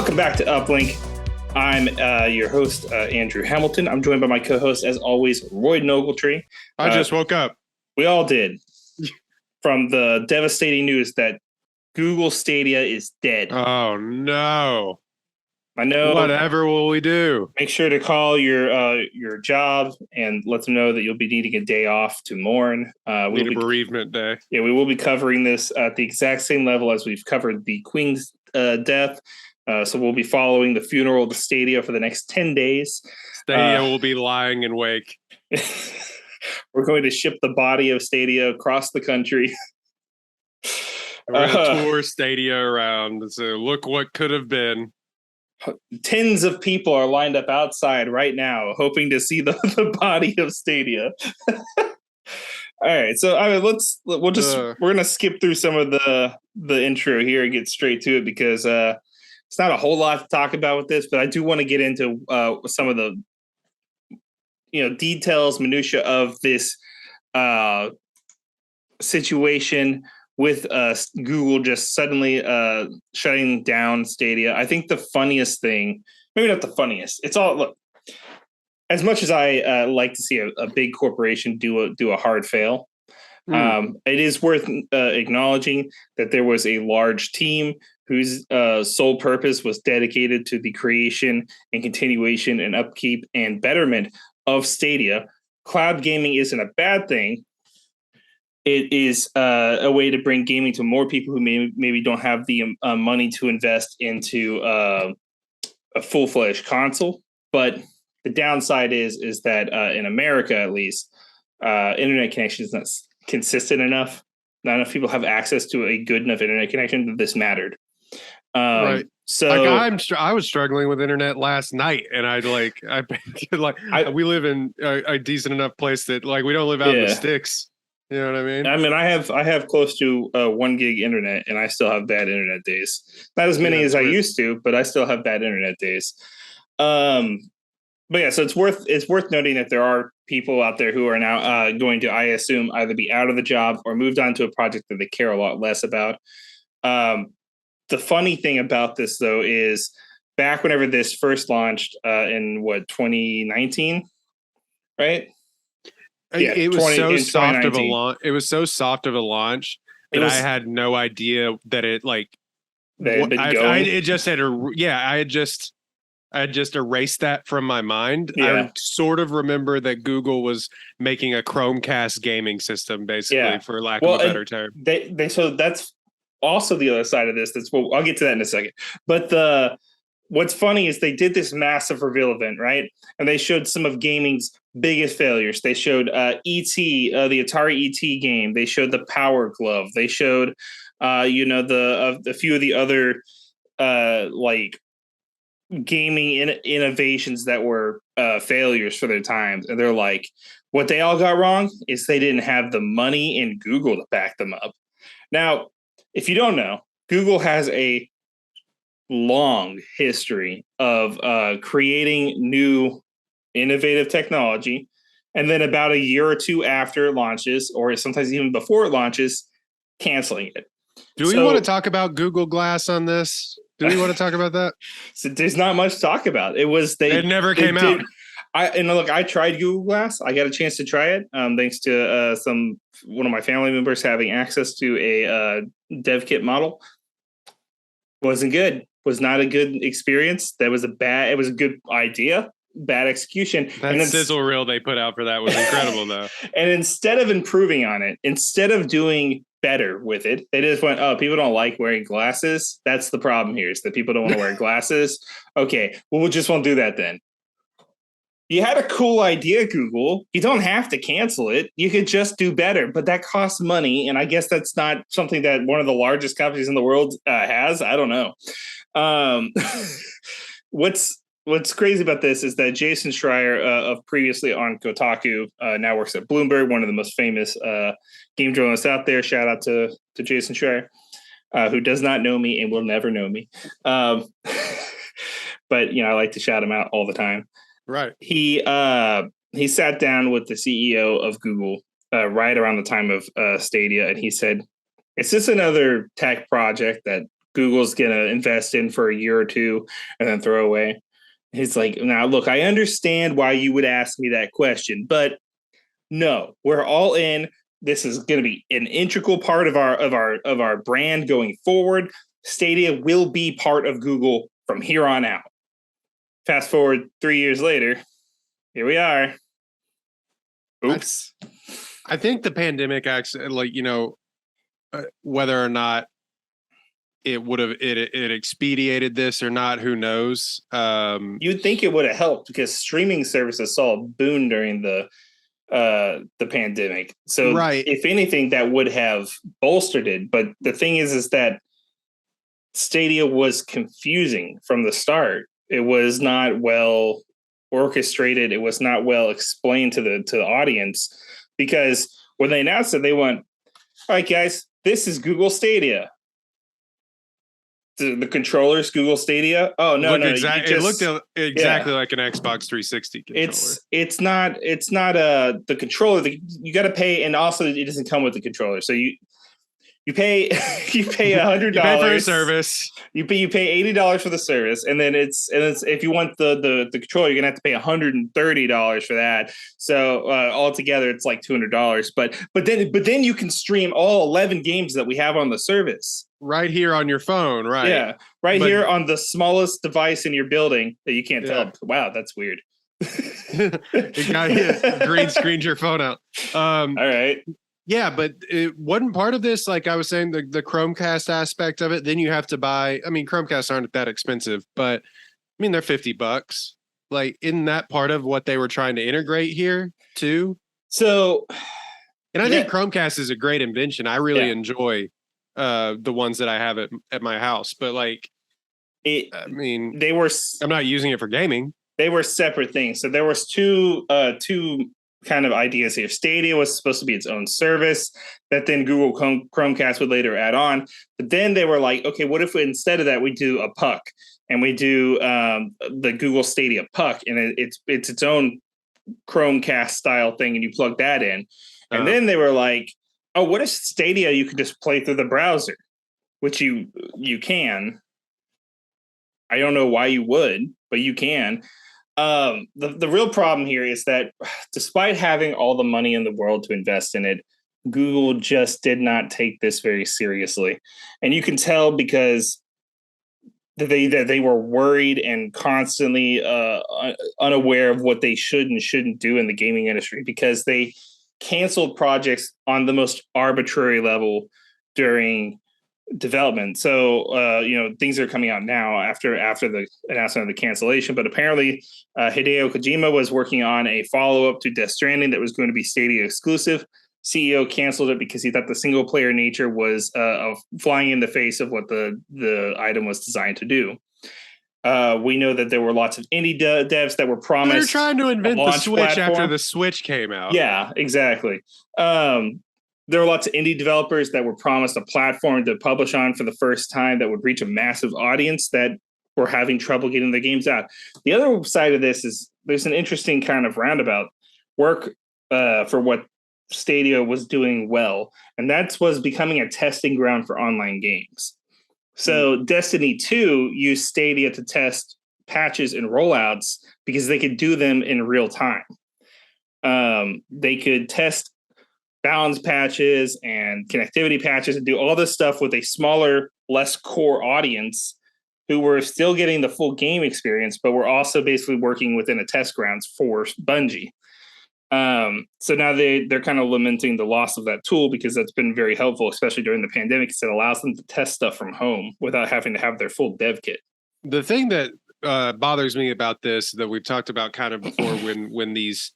Welcome back to Uplink. I'm your host, Andrew Hamilton. I'm joined by my co-host, as always, Royden Ogletree. I just woke up. We all did. From the devastating news that Google Stadia is dead. Oh, no. I know. Whatever will we do? Make sure to call your job and let them know that you'll be needing a day off to mourn. Need a bereavement day. Yeah, we will be covering this at the exact same level as we've covered the Queen's death. So we'll be following the funeral of the Stadia for the next 10 days. Stadia will be lying in wake. We're going to ship the body of Stadia across the country. We're going to tour Stadia around. So look what could have been. Tens of people are lined up outside right now, hoping to see the body of Stadia. All right, so we're gonna skip through some of the intro here and get straight to it because it's not a whole lot to talk about with this, but I do want to get into some of the details, minutia of this situation with Google just suddenly shutting down Stadia. I think the funniest thing, maybe not the funniest, it's all, look, as much as I like to see a big corporation do a hard fail, it is worth acknowledging that there was a large team whose sole purpose was dedicated to the creation and continuation and upkeep and betterment of Stadia. Cloud gaming isn't a bad thing. It is a way to bring gaming to more people who maybe don't have the money to invest into a full-fledged console. But the downside is that in America, at least, internet connection is not consistent enough. Not enough people have access to a good enough internet connection that this mattered. Right. So I was struggling with internet last night, and we live in a decent enough place that we don't live out in the sticks. You know what I mean? I mean, I have close to 1 gig internet, and I still have bad internet days. Not as many as I used to, but I still have bad internet days. But yeah, so it's worth noting that there are people out there who are now going to, I assume, either be out of the job or moved on to a project that they care a lot less about. The funny thing about this, though, is back whenever this first launched in 2019, right? Yeah, it was so soft of a launch. It was so soft of a launch that I had no idea that it I had just erased that from my mind. Yeah. I sort of remember that Google was making a Chromecast gaming system, basically, for lack of a better term. So that's also the other side of this. I'll get to that in a second. But what's funny is they did this massive reveal event, right? And they showed some of gaming's biggest failures. They showed E.T., the Atari E.T. game. They showed the Power Glove. They showed, a few of the other gaming innovations that were failures for their times. And they're like, what they all got wrong is they didn't have the money in Google to back them up. Now, if you don't know, Google has a long history of creating new innovative technology, and then about a year or two after it launches, or sometimes even before it launches, canceling it. Do we want to talk about Google Glass on this? Do we want to talk about that? So there's not much to talk about. It never came out. I tried Google Glass. I got a chance to try it, thanks to one of my family members having access to a dev kit model. Wasn't good. Was not a good experience. It was a good idea, bad execution. That sizzle reel they put out for that was incredible, though. And instead of improving on it, instead of doing better with it, they just went, oh, people don't like wearing glasses. That's the problem here, is that people don't want to wear glasses. Okay, well, we just won't do that then. You had a cool idea, Google. You don't have to cancel it. You could just do better, but that costs money. And I guess that's not something that one of the largest companies in the world has. I don't know. What's crazy about this is that Jason Schreier of previously on Kotaku now works at Bloomberg, one of the most famous game journalists out there. Shout out to Jason Schreier, who does not know me and will never know me. But I like to shout him out all the time. Right. He sat down with the CEO of Google right around the time of Stadia, and he said, "It's just another tech project that Google's going to invest in for a year or two and then throw away. He's like, now look, I understand why you would ask me that question, but no, we're all in. This is going to be an integral part of our brand going forward. Stadia will be part of Google from here on out. Fast forward 3 years later, here we are. Oops. I think the pandemic actually, whether or not it would have it expedited this or not, who knows? You'd think it would have helped because streaming services saw a boom during the pandemic. So right. If anything, that would have bolstered it. But the thing is that Stadia was confusing from the start. It was not well orchestrated. It was not well explained to the audience, because when they announced it, they went, all right, guys, this is Google Stadia. The controllers, Google Stadia. Oh no, it looked exactly like an Xbox 360 controller. It's not the controller. You got to pay, and also it doesn't come with the controller. So you pay $100 for a service. You pay $80 for the service, and then it's if you want the controller, you're gonna have to pay $130 for that. So altogether, it's like $200. But then you can stream all 11 games that we have on the service right here on your phone, right? Yeah, here on the smallest device in your building that you can't tell. Wow, that's weird. The guy green screened your phone out. All right. Yeah, but it wasn't part of this. Like I was saying, the Chromecast aspect of it. Then you have to buy. I mean, Chromecasts aren't that expensive, but I mean they're $50. Like, isn't that part of what they were trying to integrate here too? So, and I think Chromecast is a great invention. I really enjoy the ones that I have at my house. But I mean, I'm not using it for gaming. They were separate things. So there was two kind of ideas here. Stadia was supposed to be its own service that then Google Chromecast would later add on. But then they were like, okay, what if instead of that we do a puck, and we do the Google Stadia puck, and it's its own Chromecast style thing, and you plug that in. And then they were like, oh, what if Stadia you could just play through the browser, which you can. I don't know why you would, but you can. The real problem here is that despite having all the money in the world to invest in it, Google just did not take this very seriously. And you can tell because they were worried and constantly unaware of what they should and shouldn't do in the gaming industry, because they canceled projects on the most arbitrary level during development. So things are coming out now after the announcement of the cancellation, but apparently Hideo Kojima was working on a follow-up to Death Stranding that was going to be Stadia exclusive. CEO canceled it because he thought the single player nature was flying in the face of what the item was designed to do. We know that there were lots of indie devs that were promised. They're trying to invent the Switch after the Switch came out. Yeah, exactly. There were lots of indie developers that were promised a platform to publish on for the first time that would reach a massive audience that were having trouble getting their games out. The other side of this is there's an interesting kind of roundabout work for what Stadia was doing well, and that was becoming a testing ground for online games. So Destiny 2 used Stadia to test patches and rollouts because they could do them in real time. They could test balance patches and connectivity patches and do all this stuff with a smaller, less core audience who were still getting the full game experience, but were also basically working within a test grounds for Bungie. So now they're kind of lamenting the loss of that tool, because that's been very helpful, especially during the pandemic, because it allows them to test stuff from home without having to have their full dev kit. The thing that bothers me about this, that we've talked about kind of before, when these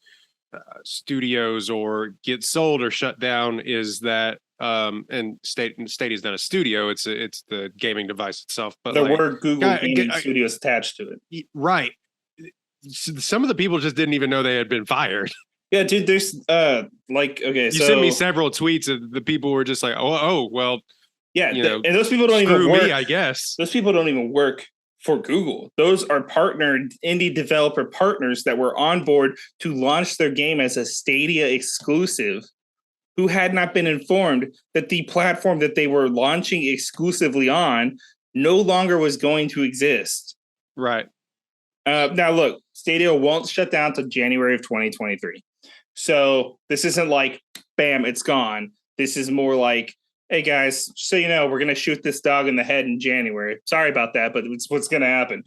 studios or get sold or shut down, is that and Stadia's not a studio, it's the gaming device itself, but there were Google Gaming Studios attached to it, right? Some of the people just didn't even know they had been fired. Yeah, dude, there's you sent me several tweets of the people were just like, oh well, yeah, and those people don't even work. I guess those people don't even work for Google. Those are partnered indie developer partners that were on board to launch their game as a Stadia exclusive, who had not been informed that the platform that they were launching exclusively on no longer was going to exist. Right. Now, look, Stadia won't shut down until January of 2023. So this isn't like, bam, it's gone. This is more like, hey, guys, so you know, we're going to shoot this dog in the head in January. Sorry about that, but it's what's going to happen.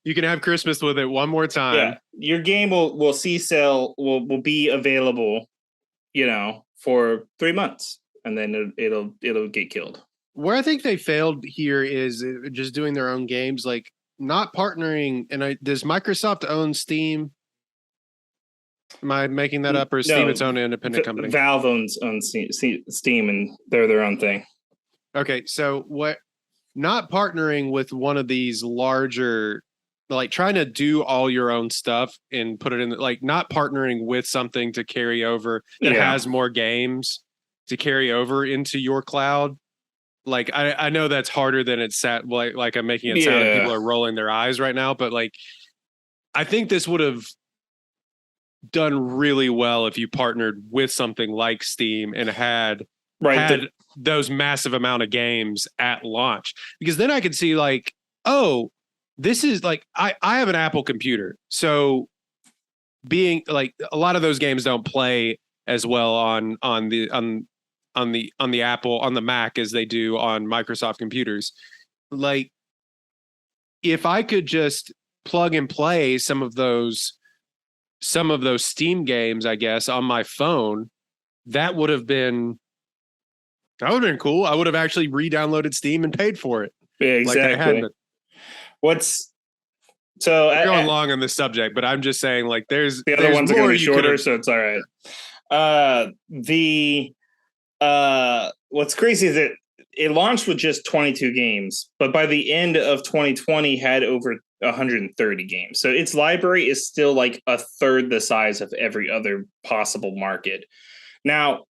You can have Christmas with it one more time. Yeah, your game will will be available, you know, for 3 months, and then it'll get killed. Where I think they failed here is just doing their own games, like not partnering. And does Microsoft own Steam? Am I making that up, or is Steam its own independent company? Valve owns Steam, and they're their own thing. Okay, so what? Not partnering with one of these larger, like trying to do all your own stuff and put it in, like not partnering with something to carry over that has more games to carry over into your cloud. Like I know that's harder than it's sat. Like I'm making it sound like people are rolling their eyes right now, but like I think this would have done really well if you partnered with something like Steam and had those massive amount of games at launch, because then I could see like, oh, this is like I have an Apple computer, so being like a lot of those games don't play as well on the Apple, on the Mac, as they do on Microsoft computers. Like if I could just plug and play some of those Steam games, I guess, on my phone, that would have been cool. I would have actually re-downloaded Steam and paid for it. Yeah, exactly. We're going long on this subject, but I'm just saying, like, there's the other ones are going to be shorter, so it's all right. What's crazy is that it launched with just 22 games, but by the end of 2020 had over 130 games. So its library is still like a third the size of every other possible market. Now,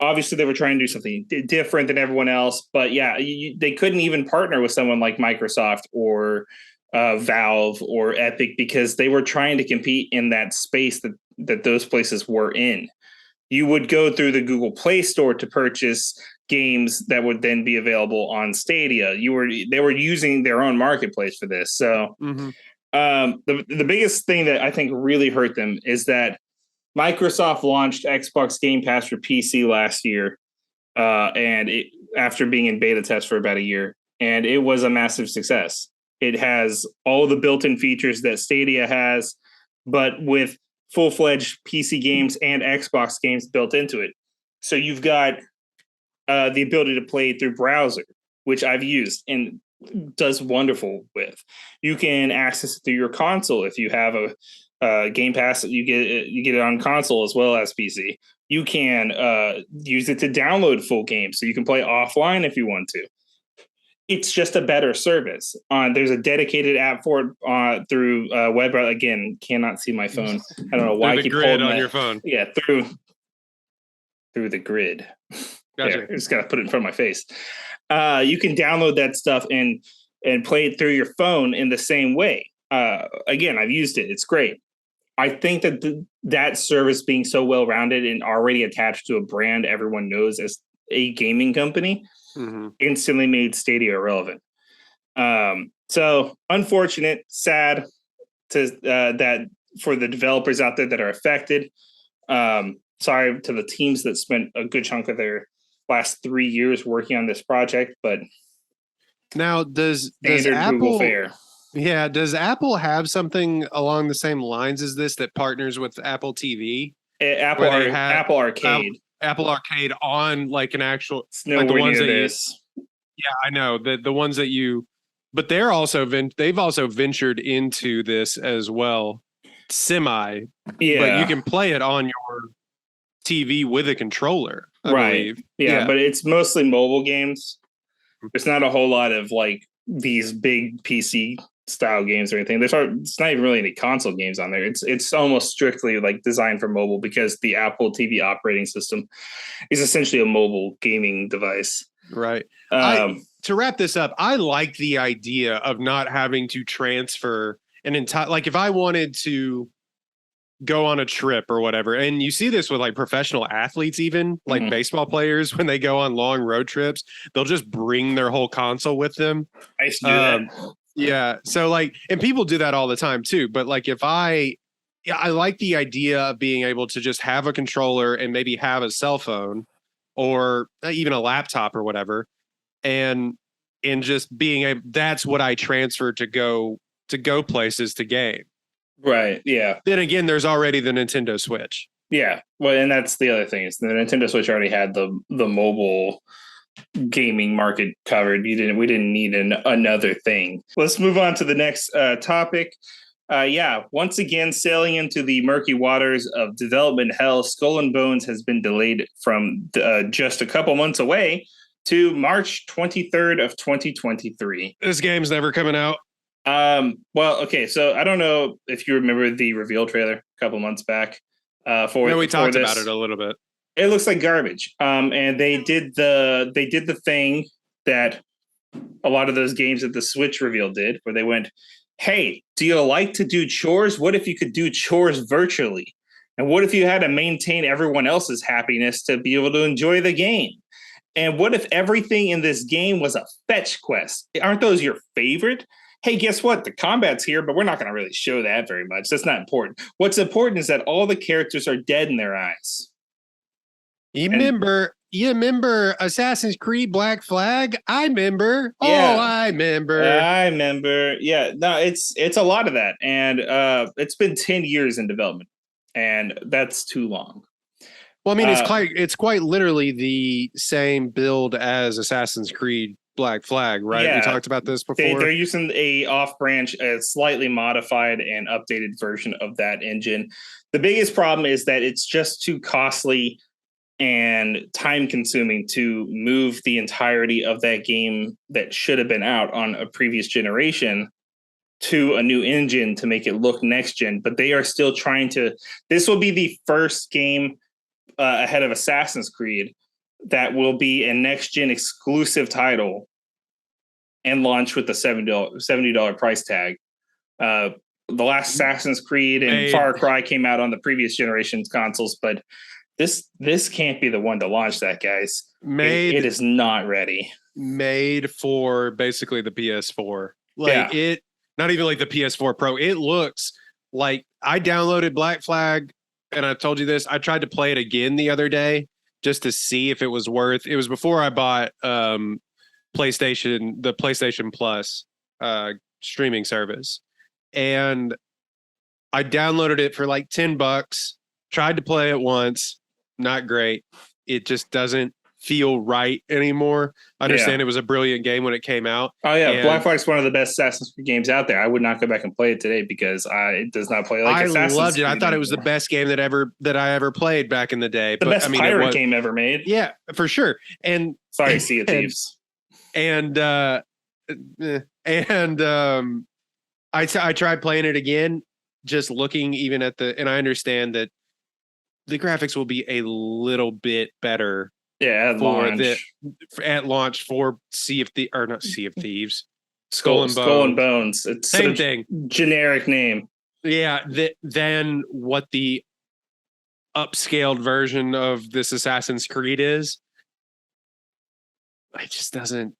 obviously they were trying to do something different than everyone else, but yeah, they couldn't even partner with someone like Microsoft or Valve or Epic, because they were trying to compete in that space that those places were in. You would go through the Google Play Store to purchase games that would then be available on Stadia. They were using their own marketplace for this. So the biggest thing that I think really hurt them is that Microsoft launched Xbox Game Pass for PC last year, after being in beta test for about a year, and it was a massive success. It has all the built-in features that Stadia has, but with full-fledged PC games and Xbox games built into it. So you've got the ability to play through browser, which I've used and does wonderful with. You can access it through your console if you have a Game Pass. You get it on console as well as PC. You can use it to download full games, so you can play offline if you want to. It's just a better service. There's a dedicated app for it through web. Again, cannot see my phone. I don't know why I keep holding on your phone. Yeah, through the grid. Gotcha. There, I just gotta put it in front of my face. You can download that stuff and play it through your phone in the same way. Again, I've used it. It's great. I think that that service being so well-rounded and already attached to a brand everyone knows as a gaming company instantly made Stadia irrelevant. So unfortunate, sad that for the developers out there that are affected. Sorry to the teams that spent a good chunk of their last 3 years working on this project, but now does Apple Google fare? Yeah, does Apple have something along the same lines as this that partners with Apple TV? Apple Arcade. Apple Arcade on like an actual it's nowhere like the ones near that this. Yeah, I know the ones that you, but they've also ventured into this as well, semi. Yeah, but you can play it on your TV with a controller, I believe. Yeah, but it's mostly mobile games. There's not a whole lot of like these big PC style games or anything. It's not even really any console games on there. It's almost strictly like designed for mobile, because the Apple TV operating system is essentially a mobile gaming device. Right. To wrap this up, I like the idea of not having to transfer an entire, like if I wanted to go on a trip or whatever. And you see this with like professional athletes, even like baseball players, when they go on long road trips, they'll just bring their whole console with them. I used to do that. Yeah. So like, and people do that all the time too. But like, I like the idea of being able to just have a controller and maybe have a cell phone or even a laptop or whatever. And just being able, that's what I transfer to go places to game. Right. Yeah. Then again, there's already the Nintendo Switch. Yeah. Well, and that's the other thing is the Nintendo Switch already had the mobile gaming market covered. We didn't need another thing. Let's move on to the next topic. Once again, sailing into the murky waters of development hell, Skull and Bones has been delayed from just a couple months away to March 23rd of 2023. This game's never coming out. Well, okay, so I don't know if you remember the reveal trailer a couple months back. We talked about it a little bit. It looks like garbage. And they did the thing that a lot of those games that the Switch reveal did, where they went, "Hey, do you like to do chores? What if you could do chores virtually? And what if you had to maintain everyone else's happiness to be able to enjoy the game? And what if everything in this game was a fetch quest? Aren't those your favorite? Hey, guess what? The combat's here, but we're not going to really show that very much. That's not important. What's important is that all the characters are dead in their eyes." You remember Assassin's Creed Black Flag? I remember. Yeah. Oh, I remember. Yeah, no, it's a lot of that. And it's been 10 years in development. And that's too long. Well, I mean, it's quite literally the same build as Assassin's Creed Black Flag, right? Yeah, we talked about this before. They're using a off-branch, a slightly modified and updated version of that engine. The biggest problem is that it's just too costly and time-consuming to move the entirety of that game that should have been out on a previous generation to a new engine to make it look next-gen. But they are still trying to... This will be the first game ahead of Assassin's Creed that will be a next-gen exclusive title and launch with the $70 price tag. The last Assassin's Creed and Far Cry came out on the previous generation's consoles, but this can't be the one to launch that, guys. It is not ready. Made for basically the PS4. It not even like the PS4 Pro. It looks like I downloaded Black Flag, and I told you this. I tried to play it again the other day just to see if it was worth. It was before I bought the PlayStation Plus streaming service, and I downloaded it for like $10. Tried to play it once. Not great. It just doesn't feel right anymore. I understand it was a brilliant game when it came out. Oh yeah, Black Flag's one of the best Assassin's Creed games out there. I would not go back and play it today because it does not play like Assassin's Creed. I loved it. I thought it was the best game that I ever played back in the day. The best pirate game ever made. Yeah, for sure. And sorry, Sea of Thieves. And I tried playing it again, just looking even at and I understand that the graphics will be a little bit better. Yeah, at launch for Sea of Thieves. Skull and Bones. It's same thing. Generic name. Yeah, then what the upscaled version of this Assassin's Creed is. It just doesn't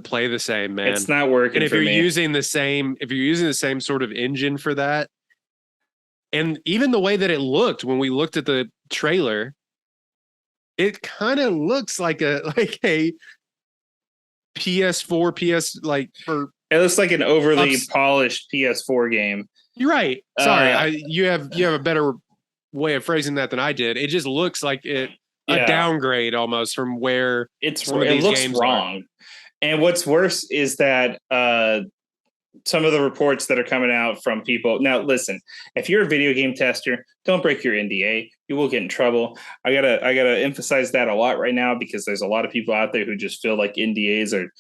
play the same, man. It's not working. And if you're using the same sort of engine for that, and even the way that it looked when we looked at the trailer, it kind of looks like a PS4 it looks like an overly polished PS4 game. You're right. Sorry, you have a better way of phrasing that than I did. It just looks like a downgrade almost from where it looks wrong. And what's worse is that some of the reports that are coming out from people. Now, listen, if you're a video game tester, don't break your NDA. You will get in trouble. I gotta emphasize that a lot right now because there's a lot of people out there who just feel like NDAs are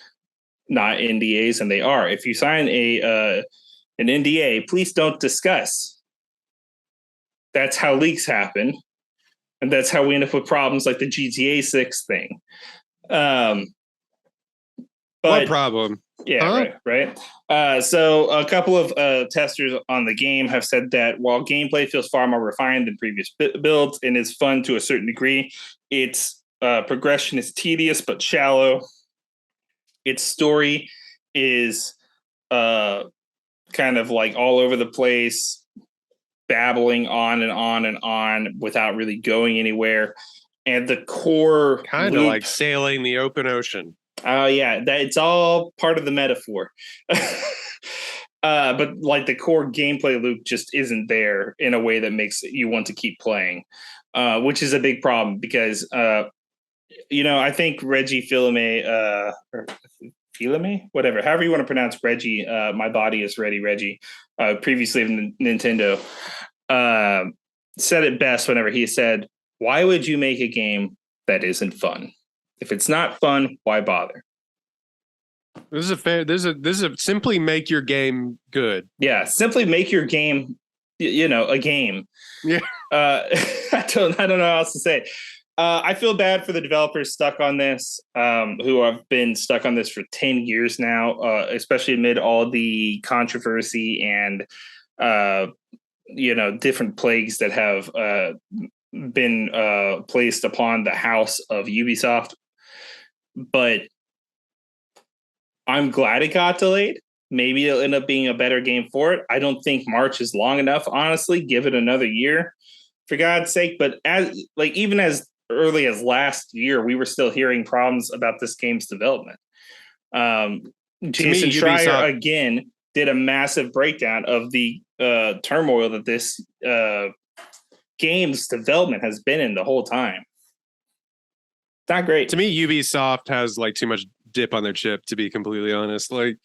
not NDAs, and they are. If you sign an NDA, please don't discuss. That's how leaks happen, and that's how we end up with problems like the GTA 6 thing. What problem? Yeah, right. So a couple of testers on the game have said that while gameplay feels far more refined than previous builds and is fun to a certain degree, its progression is tedious but shallow. Its story is kind of like all over the place, babbling on and on and on without really going anywhere. And the core kind of like sailing the open ocean. Oh yeah, that it's all part of the metaphor. But like the core gameplay loop just isn't there in a way that makes you want to keep playing, which is a big problem because I think Reggie Fils-Aimé, or Fils-Aimé, whatever, however you want to pronounce Reggie, my body is ready, Reggie, previously of Nintendo, said it best whenever he said, "Why would you make a game that isn't fun? If it's not fun, why bother?" This is a fair. This is a simply make your game good. Yeah, simply make your game, a game. Yeah. I don't know how else to say. I feel bad for the developers stuck on this, who have been stuck on this for 10 years now, especially amid all the controversy and different plagues that have been placed upon the house of Ubisoft. But I'm glad it got delayed. Maybe it'll end up being a better game for it. I don't think March is long enough, honestly. Give it another year, for God's sake. But even as early as last year, we were still hearing problems about this game's development. Jason Schreier again did a massive breakdown of the turmoil that this game's development has been in the whole time. Not great. To me, Ubisoft has like too much dip on their chip, to be completely honest. Like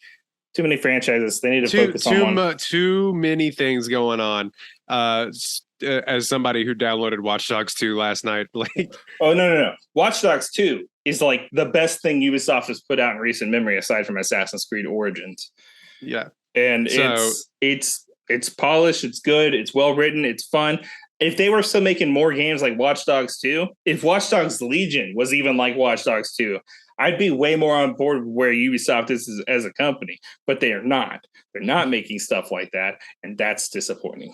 too many franchises. They need to focus on one. Too many things going on. As somebody who downloaded Watch Dogs 2 last night, like no. Watch Dogs 2 is like the best thing Ubisoft has put out in recent memory, aside from Assassin's Creed Origins. Yeah, and so, it's polished, it's good, it's well written, it's fun. If they were still making more games like Watch Dogs 2, if Watch Dogs Legion was even like Watch Dogs 2, I'd be way more on board with where Ubisoft is as a company. But they are not. They're not making stuff like that, and that's disappointing.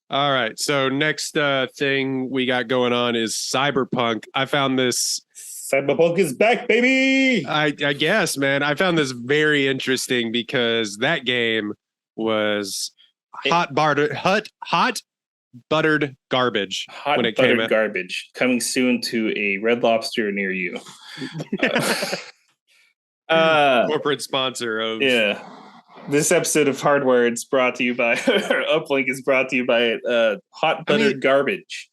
All right. So next thing we got going on is Cyberpunk. I found this. Cyberpunk is back, baby. I guess, man. I found this very interesting because that game was hot buttered garbage when it came out. Garbage coming soon to a Red Lobster near you. Corporate sponsor of this episode of Hardwired is brought to you by Uplink is brought to you by hot buttered garbage.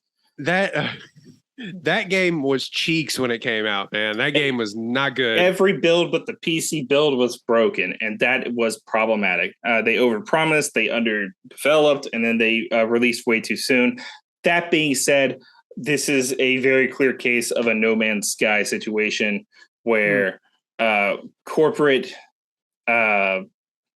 That game was cheeks when it came out, man. That game was not good. Every build but the PC build was broken, and that was problematic. They overpromised, they underdeveloped, and then they released way too soon. That being said, this is a very clear case of a No Man's Sky situation where corporate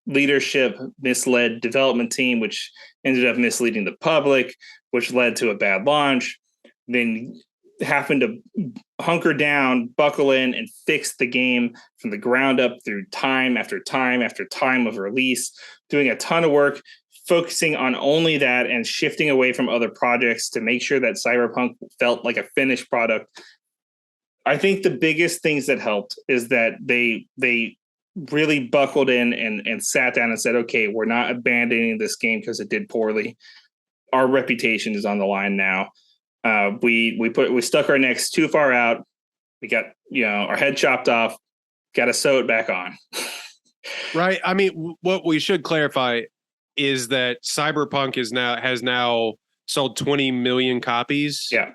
leadership misled development team, which ended up misleading the public, which led to a bad launch. Then happened to hunker down, buckle in, and fix the game from the ground up through time after time after time of release, doing a ton of work, focusing on only that and shifting away from other projects to make sure that Cyberpunk felt like a finished product. I think the biggest things that helped is that they really buckled in and sat down and said, okay, we're not abandoning this game because it did poorly. Our reputation is on the line now. We stuck our necks too far out. We got, our head chopped off, got to sew it back on. Right. I mean, what we should clarify is that Cyberpunk has now sold 20 million copies. Yeah.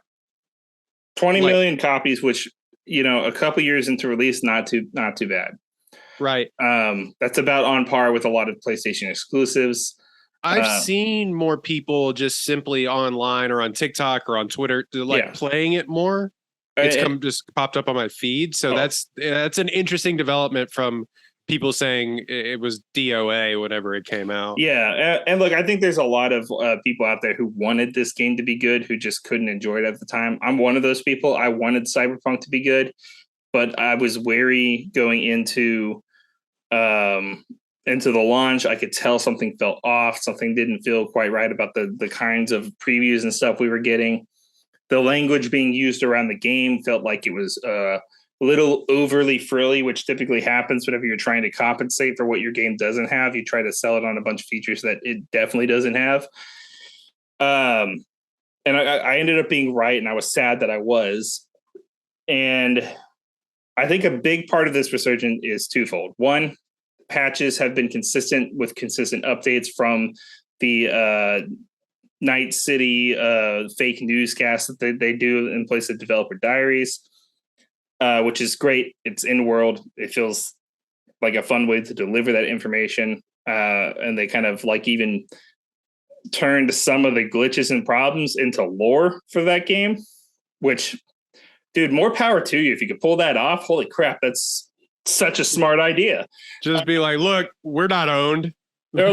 20 million copies, which, a couple years into release, not too bad. Right. That's about on par with a lot of PlayStation exclusives. I've seen more people just simply online or on TikTok or on Twitter playing it more. It's just popped up on my feed. So that's an interesting development from people saying it was DOA whenever it came out. Yeah. And look, I think there's a lot of people out there who wanted this game to be good, who just couldn't enjoy it at the time. I'm one of those people. I wanted Cyberpunk to be good, but I was wary going into into the launch, I could tell something felt off. Something didn't feel quite right about the kinds of previews and stuff we were getting. The language being used around the game felt like it was a little overly frilly, which typically happens whenever you're trying to compensate for what your game doesn't have. You try to sell it on a bunch of features that it definitely doesn't have. And I ended up being right, and I was sad that I was. And I think a big part of this resurgence is twofold. One, patches have been consistent with consistent updates from the Night City fake newscast that they do in place of developer diaries, which is great. It's in world. It feels like a fun way to deliver that information. And they kind of like even turned some of the glitches and problems into lore for that game, which, dude, more power to you. If you could pull that off, holy crap, that's such a smart idea. Just be like, look, we're not owned. They're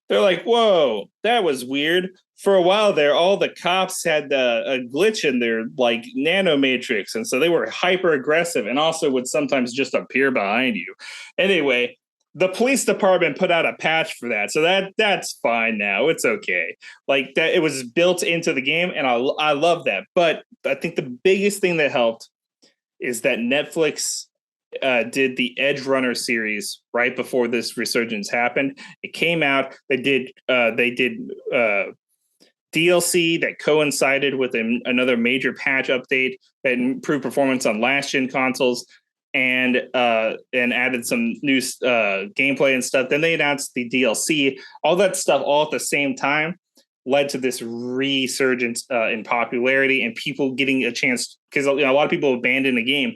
like, whoa, that was weird. For a while there, all the cops had a glitch in their like nano matrix, and so they were hyper aggressive, and also would sometimes just appear behind you. Anyway, the police department put out a patch for that, so that's fine now. It's okay. Like that, it was built into the game, and I love that. But I think the biggest thing that helped is that Netflix did the Edge Runner series right before this resurgence happened. It came out. They did DLC that coincided with another major patch update that improved performance on last gen consoles and added some new gameplay and stuff. Then they announced the DLC. All that stuff all at the same time led to this resurgence in popularity and people getting a chance, because a lot of people abandon the game.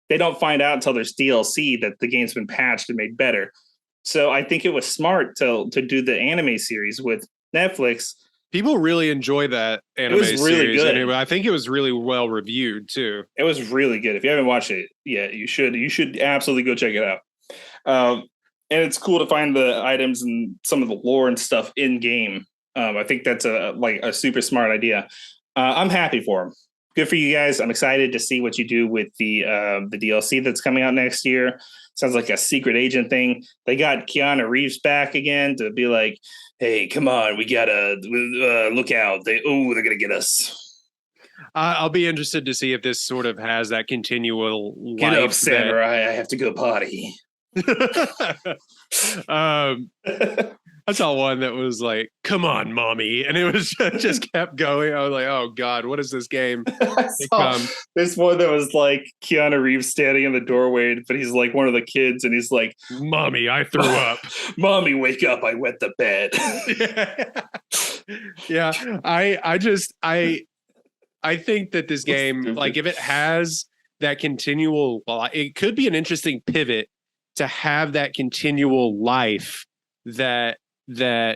They don't find out until there's DLC that the game's been patched and made better. So I think it was smart to do the anime series with Netflix. People really enjoy that anime really series. Good. Anyway, I think it was really well reviewed too. It was really good. If you haven't watched it yet, you should absolutely go check it out. And it's cool to find the items and some of the lore and stuff in game. I think that's a super smart idea. I'm happy for them. Good for you guys. I'm excited to see what you do with the DLC that's coming out next year. Sounds like a secret agent thing. They got Keanu Reeves back again to be like, hey, come on, we gotta look out. They're gonna get us. I'll be interested to see if this sort of has that continual get up, Sandra. I have to go potty. I saw one that was like, come on, mommy. And it was just kept going. I was like, oh God, what is this game? There's one that was like Keanu Reeves standing in the doorway, but he's like one of the kids and he's like, mommy, I threw up. Mommy, wake up. I wet the bed. Yeah. I think that this game, like if it has that continual, it could be an interesting pivot to have that continual life that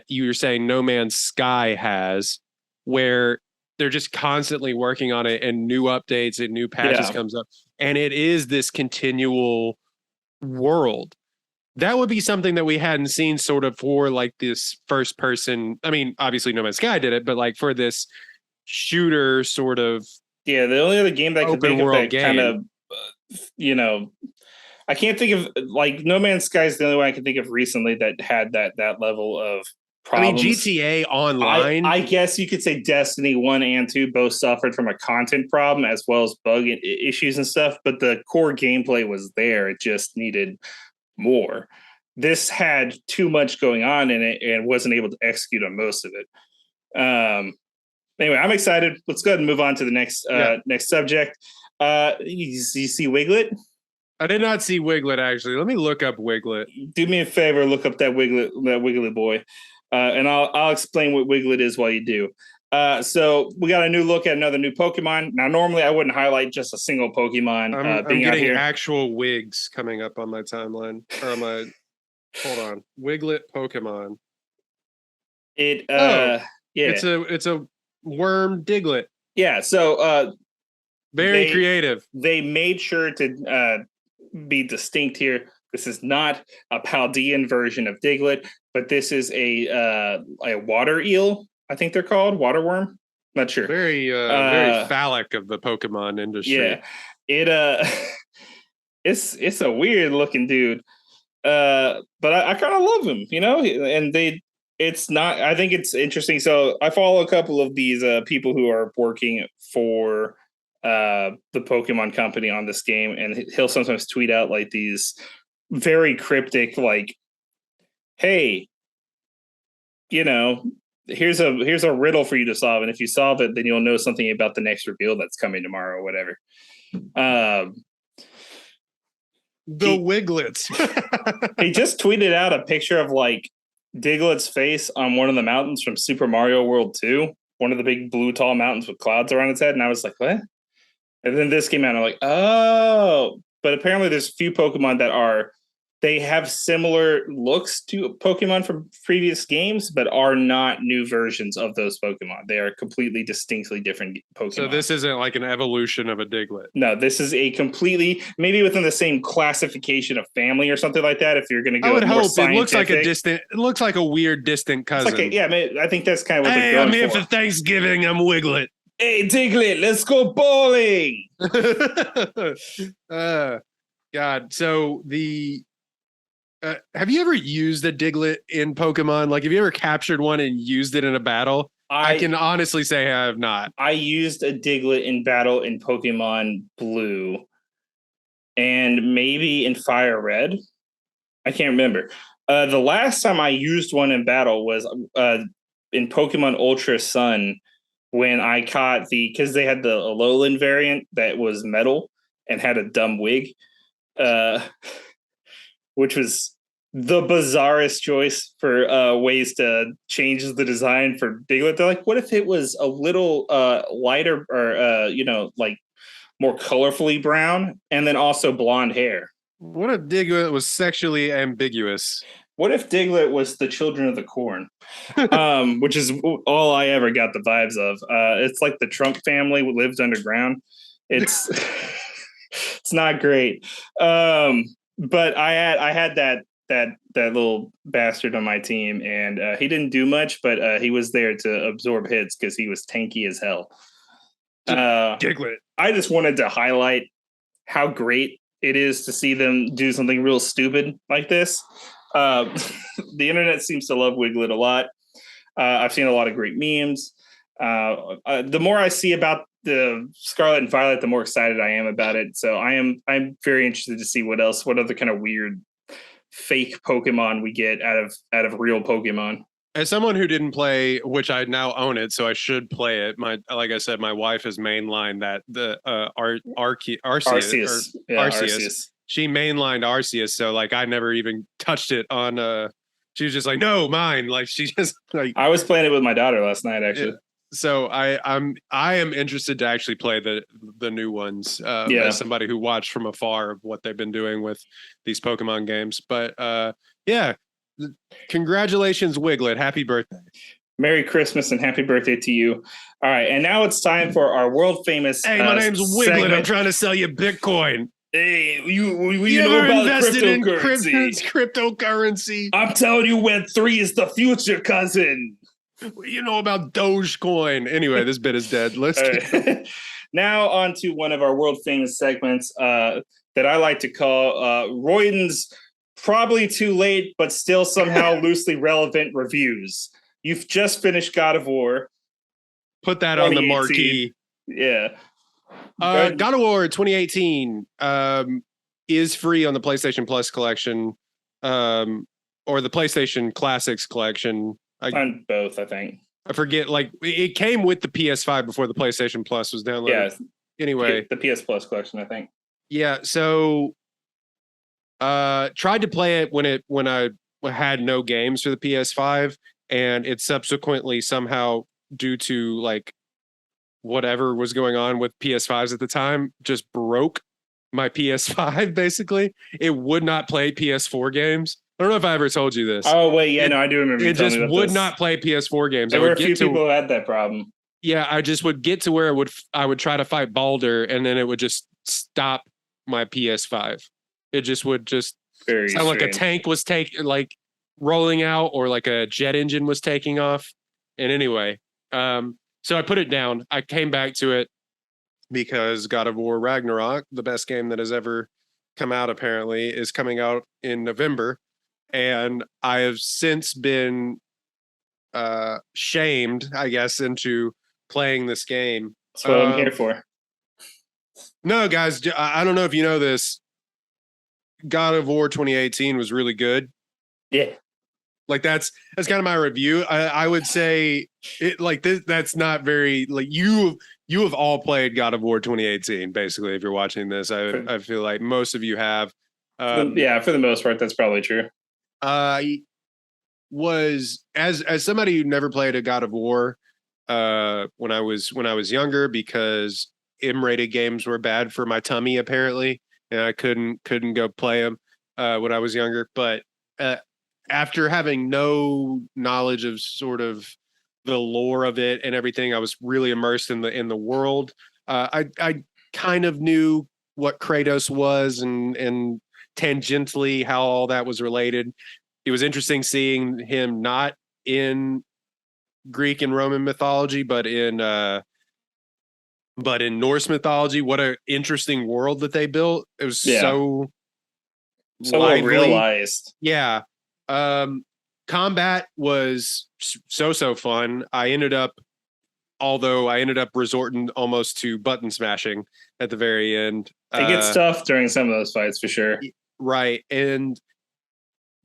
you were saying No Man's Sky has, where they're just constantly working on it and new updates and new patches comes up, and it is this continual world. That would be something that we hadn't seen sort of for like this first person. I mean, obviously No Man's Sky did it, but like for this shooter sort of the only other game that I could think of that kind of I can't think of, like, No Man's Sky is the only one I can think of recently that had that level of problems. I mean, GTA Online. I guess you could say Destiny 1 and 2 both suffered from a content problem as well as bug issues and stuff, but the core gameplay was there. It just needed more. This had too much going on in it and wasn't able to execute on most of it. Anyway, I'm excited. Let's go ahead and move on to the next subject. You see Wiglett? I did not see Wiglett, actually. Let me look up Wiglett. Do me a favor, look up that Wiggly boy, and I'll explain what Wiglett is while you do. So we got a new look at another new Pokemon. Now, normally I wouldn't highlight just a single Pokemon. I'm getting actual wigs coming up on my timeline. Or on my, hold on, Wiglett Pokemon. It's a worm Diglett. Yeah. So very creative. They made sure to be distinct here. This is not a Paldean version of Diglett, but this is a water eel. I think they're called water worm. Not sure. Very phallic of the Pokemon industry. Yeah, it's a weird looking dude. But I kind of love him, and it's not. I think it's interesting. So I follow a couple of these people who are working for the Pokemon company on this game, and he'll sometimes tweet out like these very cryptic, like, "Hey, here's a riddle for you to solve, and if you solve it, then you'll know something about the next reveal that's coming tomorrow, or whatever." The Wiglets. He just tweeted out a picture of like Diglett's face on one of the mountains from Super Mario World 2, one of the big blue tall mountains with clouds around its head, and I was like, what? And then this came out, and I'm like, oh. But apparently there's a few Pokemon that they have similar looks to Pokemon from previous games, but are not new versions of those Pokemon. They are completely distinctly different Pokemon. So this isn't like an evolution of a Diglett. No, this is a completely, maybe within the same classification of family or something like that. If you're going to go, I would hope scientific. It looks like a weird distant cousin. I think that's kind of what they're going I'm here for Thanksgiving. I'm Wiglett. Hey, Diglett, let's go bowling. God. So have you ever used a Diglett in Pokemon? Like, have you ever captured one and used it in a battle? I can honestly say I have not. I used a Diglett in battle in Pokemon Blue and maybe in Fire Red. I can't remember. The last time I used one in battle was in Pokemon Ultra Sun when I caught because they had the Alolan variant that was metal and had a dumb wig. Which was the bizarrest choice for ways to change the design for Diglett. They're like, what if it was a little lighter or, like more colorfully brown and then also blonde hair? What if Diglett was sexually ambiguous? What if Diglett was the Children of the Corn? Which is all I ever got the vibes of. It's like the Trump family lived underground. It's it's not great. But I had that little bastard on my team, and he didn't do much, but he was there to absorb hits because he was tanky as hell. Diglett. I just wanted to highlight how great it is to see them do something real stupid like this. The internet seems to love Wiglett a lot. I've seen a lot of great memes. The more I see about the Scarlet and Violet, the more excited I am about it. So I'm very interested to see what other kind of weird fake Pokemon we get out of real Pokemon. As someone who didn't play, which I now own it, so I should play it. Like I said, my wife has mainlined that the Arceus. She mainlined Arceus, so like I never even touched it on. She was just like, no, mine. Like she just like. I was playing it with my daughter last night, actually. Yeah. So I am interested to actually play the new ones. As somebody who watched from afar of what they've been doing with these Pokemon games. But yeah, congratulations, Wiglett! Happy birthday! Merry Christmas and happy birthday to you! All right, and now it's time for our world famous. Hey, my name's Wiglett. Segment. I'm trying to sell you Bitcoin. Hey, you know about invested cryptocurrency? In cryptocurrency. I'm telling you, Web3 is the future, cousin. You know about Dogecoin. Anyway, this bit is dead. Let's now on to one of our world famous segments that I like to call Royden's probably too late, but still somehow loosely relevant reviews. You've just finished God of War. Put that on the marquee. Yeah. God of War 2018 is free on the PlayStation Plus collection or the PlayStation Classics collection. On both, I think. I forget, like, it came with the PS5 before the PlayStation Plus was downloaded. Yeah. Anyway. The PS Plus collection, I think. Yeah, so tried to play it when I had no games for the PS5, and it subsequently somehow, due to, like, whatever was going on with PS5s at the time, just broke my PS5, basically. It would not play PS4 games. I don't know if I ever told you this. Oh, wait, yeah, no, I do remember. It just would not play PS4 games. There were a few people who had that problem. Yeah, I just would get to where I would try to fight Baldur, and then it would just stop my PS5. It just would sound like a tank was rolling out, or like a jet engine was taking off. And anyway, so I put it down. I came back to it because God of War Ragnarok, the best game that has ever come out apparently is coming out in November, and I have since been shamed, I guess, into playing this game. That's what I'm here for. No, guys, I don't know if you know this. God of War 2018 was really good. Yeah. Like that's kind of my review. I would say it like this. That's not very like you have all played God of War 2018. Basically, if you're watching this, I feel like most of you have. Yeah, for the most part, that's probably true. Was as somebody who never played a God of War when I was younger, because M-rated games were bad for my tummy apparently, and I couldn't go play them when I was younger. But after having no knowledge of sort of the lore of it and everything, I was really immersed in the world. I kind of knew what Kratos was and tangentially how all that was related. It was interesting seeing him not in Greek and Roman mythology, but in Norse mythology. What an interesting world that they built. It was so well realized. Yeah. Combat was so fun. Although I ended up resorting almost to button smashing at the very end. It gets tough during some of those fights for sure. Right. And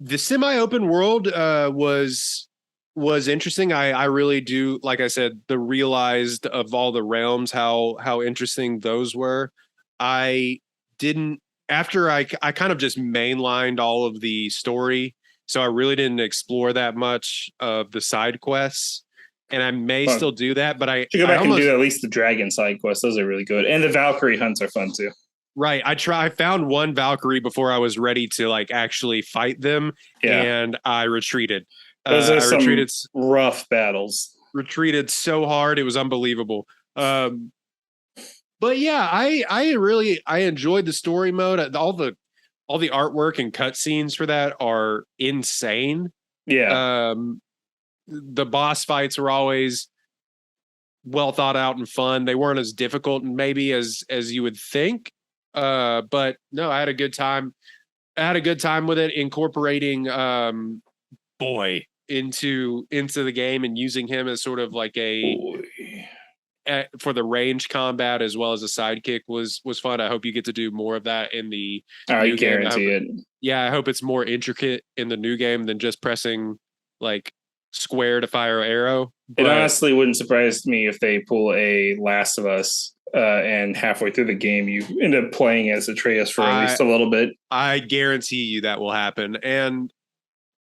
the semi-open world was interesting. I really do, like I said, the realized of all the realms, how interesting those were. I didn't, after I kind of just mainlined all of the story, so I really didn't explore that much of the side quests, and I may still do that, but I should go back and do at least the dragon side quests. Those are really good, and the Valkyrie hunts are fun too. Right. I found one Valkyrie before I was ready to like actually fight them, and I retreated. Those are some rough battles. Retreated so hard, it was unbelievable. But yeah, I enjoyed the story mode. All the artwork and cutscenes for that are insane. Yeah. The boss fights were always well thought out and fun. They weren't as difficult maybe as you would think. But no, I had a good time. With it, incorporating Boy into the game and using him as sort of like for the range combat as well as a sidekick was fun. I hope you get to do more of that in the new game. It. Yeah, I hope it's more intricate in the new game than just pressing like square to fire an arrow. It honestly wouldn't surprise me if they pull a Last of Us and halfway through the game you end up playing as Atreus for at least a little bit. I guarantee you that will happen. And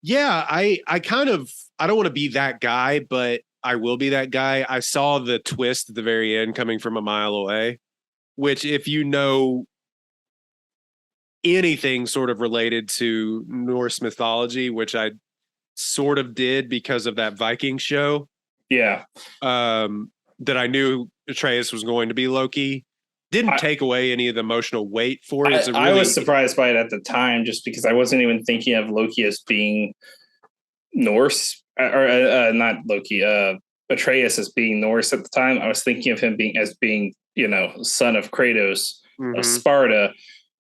yeah, I don't want to be that guy, but I will be that guy. I saw the twist at the very end coming from a mile away, which if you know anything sort of related to Norse mythology, which I sort of did because of that Viking show. Yeah. That I knew Atreus was going to be Loki. Didn't take away any of the emotional weight for it. I was surprised by it at the time just because I wasn't even thinking of Loki as being Norse or not Loki, Atreus as being Norse at the time. I was thinking of him being, son of Kratos of Sparta,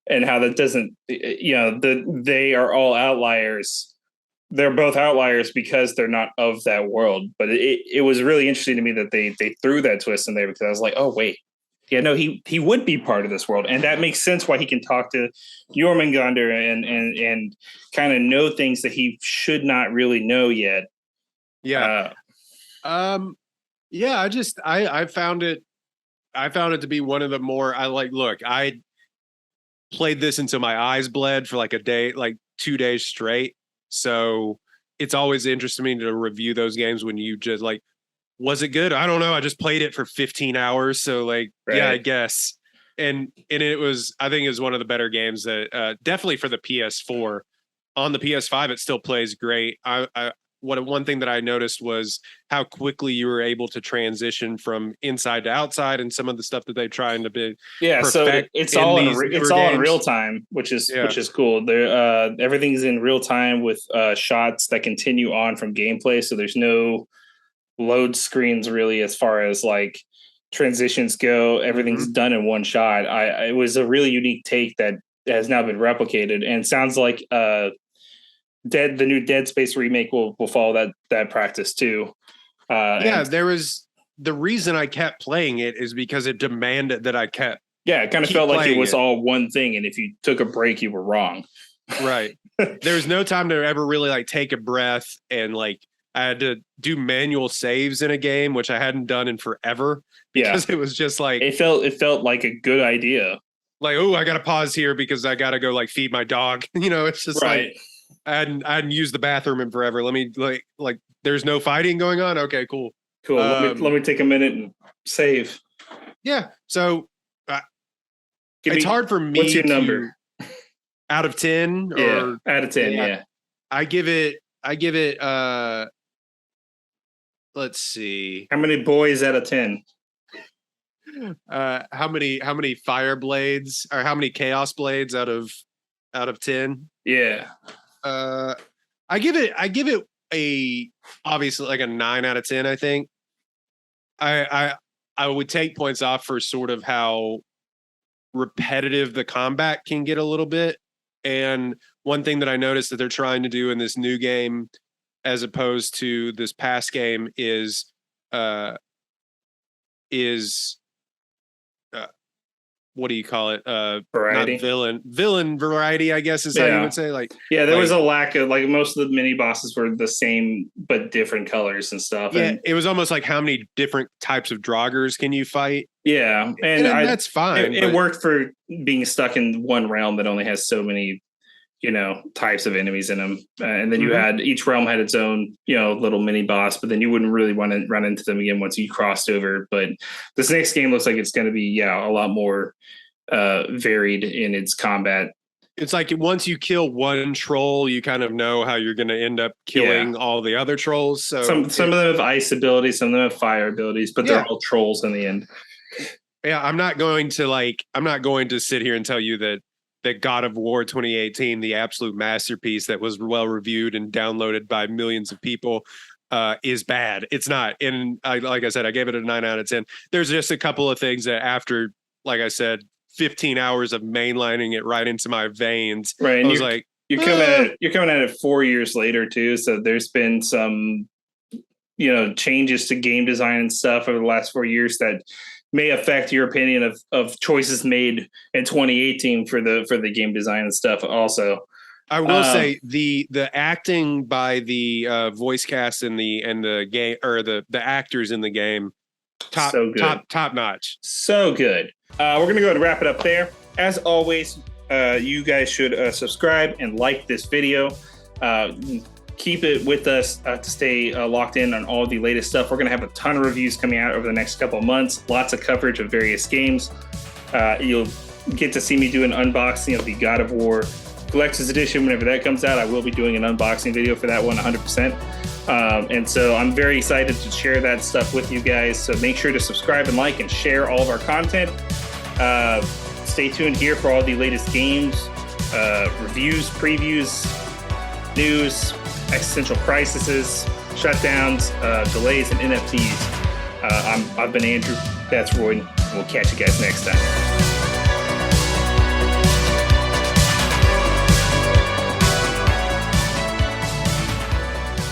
and how that doesn't, they are all outliers. They're both outliers because they're not of that world. But it was really interesting to me that they threw that twist in there, because I was like, oh wait, yeah, no, he would be part of this world, and that makes sense why he can talk to Jormungandr and kind of know things that he should not really know yet. Yeah. Yeah. I found it to be one of the more, I played this until my eyes bled for like a day, like 2 days straight. So it's always interesting to me to review those games when you just like, was it good? I don't know. I just played it for 15 hours. So like, right. Yeah, I guess. And it was, I think it was one of the better games that definitely for the PS4. On the PS5, it still plays great. One thing that I noticed was how quickly you were able to transition from inside to outside, and some of the stuff that they're trying to be. Yeah, so it's all in real time, which is cool. There, everything's in real time with shots that continue on from gameplay. So there's no load screens really as far as like transitions go. Everything's done in one shot. It was a really unique take that has now been replicated, and sounds like the new Dead Space remake will follow that practice too. There was the reason I kept playing it is because it demanded that I kept. Yeah, it kind of felt like it was it. all one thing, and if you took a break, you were wrong. Right. There's no time to ever really like take a breath, and like I had to do manual saves in a game, which I hadn't done in forever because it was just like it felt like a good idea. Like, oh, I got to pause here because I got to go like feed my dog. It's just like I hadn't used the bathroom in forever. Let me like there's no fighting going on. Okay, cool. Let me take a minute and save. Yeah. So it's hard for me. What's your number? Out of 10? Yeah, out of 10. Yeah. I give it. Let's see. How many boys out of 10? How many fire blades or how many chaos blades out of 10? Yeah. I give it a obviously like a 9 out of 10. I think I would take points off for sort of how repetitive the combat can get a little bit. And one thing that I noticed that they're trying to do in this new game, as opposed to this past game, is what do you call it? Variety. Not villain variety, I guess is how you would say. Like, there was a lack of like most of the mini bosses were the same but different colors and stuff. Yeah, and it was almost like how many different types of Draugrs can you fight? Yeah, and that's fine. It worked for being stuck in one realm that only has so many, types of enemies in them. And then you had each realm had its own, little mini boss, but then you wouldn't really want to run into them again once you crossed over. But this next game looks like it's going to be, a lot more varied in its combat. It's like once you kill one troll, you kind of know how you're going to end up killing all the other trolls. So some of them have ice abilities, some of them have fire abilities, but they're all trolls in the end. Yeah, I'm not going to sit here and tell you that God of War 2018, the absolute masterpiece that was well reviewed and downloaded by millions of people, is bad. It's not. And like I said, I gave it a 9 out of 10. There's just a couple of things that after, like I said, 15 hours of mainlining it right into my veins. Right. I was like, you're coming at it 4 years later too. So there's been some, changes to game design and stuff over the last 4 years that may affect your opinion of choices made in 2018 for the game design and stuff. Also, I will say the acting by the voice cast in the game, or the actors in the game, top notch. So good. We're gonna go ahead and wrap it up there. As always, you guys should subscribe and like this video. Keep it with us to stay locked in on all the latest stuff. We're going to have a ton of reviews coming out over the next couple of months. Lots of coverage of various games. You'll get to see me do an unboxing of the God of War Collector's Edition. Whenever that comes out, I will be doing an unboxing video for that one 100%. And so I'm very excited to share that stuff with you guys. So make sure to subscribe and like and share all of our content. Stay tuned here for all the latest games, reviews, previews, news, existential crises, shutdowns, delays, and NFTs. I've been Andrew. That's Royden. We'll catch you guys next time.